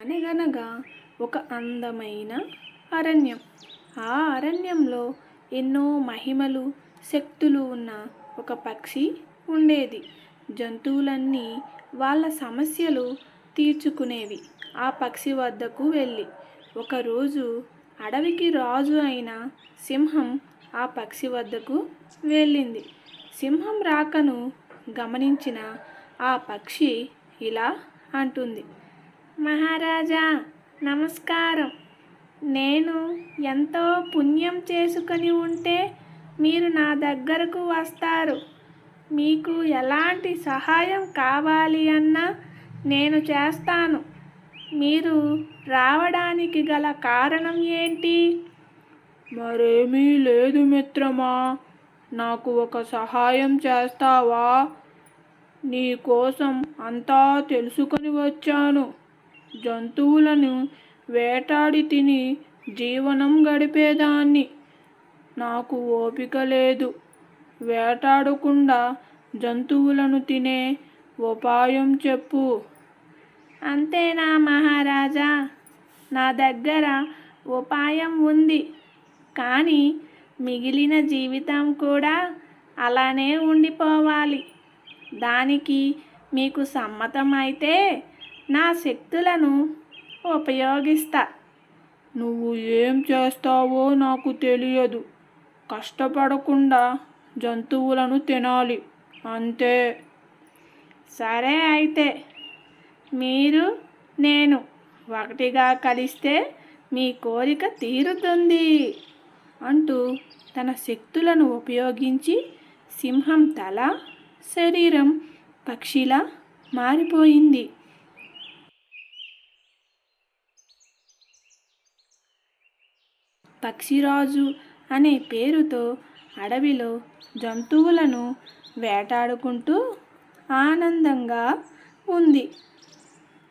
అనగనగా ఒక అందమైన అరణ్యం. ఆ అరణ్యంలో ఎన్నో మహిమలు, శక్తులు ఉన్న ఒక పక్షి ఉండేది. జంతువులన్నీ వాళ్ళ సమస్యలు తీర్చుకునేవి ఆ పక్షి వద్దకు వెళ్ళి. ఒకరోజు అడవికి రాజు అయిన సింహం ఆ పక్షి వద్దకు వెళ్ళింది. సింహం రాకను గమనించిన ఆ పక్షి ఇలా అంటుంది: మహారాజా, నమస్కారం. నేను ఎంతో పుణ్యం చేసుకొని ఉంటే మీరు నా దగ్గరకు వస్తారు. మీకు ఎలాంటి సహాయం కావాలి అన్నా నేను చేస్తాను. మీరు రావడానికి గల కారణం ఏంటి? మరేమీ లేదు మిత్రమా, నాకు ఒక సహాయం చేస్తావా? నీ కోసం అంతా తెలుసుకొని వచ్చాను. జంతువులను వేటాడి తిని జీవనం గడిపేదాన్ని. నాకు ఓపిక లేదు. వేటాడకుండా జంతువులను తినే ఉపాయం చెప్పు. అంతేనా మహారాజా? నా దగ్గర ఉపాయం ఉంది, కానీ మిగిలిన జీవితం కూడా అలానే ఉండిపోవాలి. దానికి మీకు సమ్మతమైతే నా శక్తులను ఉపయోగిస్తా. నువ్వు ఏం చేస్తావో నాకు తెలియదు. కష్టపడకుండా జంతువులను తినాలి, అంతే. సరే అయితే, మీరు నేను ఒకటిగా కలిస్తే మీ కోరిక తీరుతుంది అంటూ తన శక్తులను ఉపయోగించి సింహం తల, శరీరం పక్షిలా మారిపోయింది. పక్షిరాజు అనే పేరుతో అడవిలో జంతువులను వేటాడుకుంటూ ఆనందంగా ఉంది.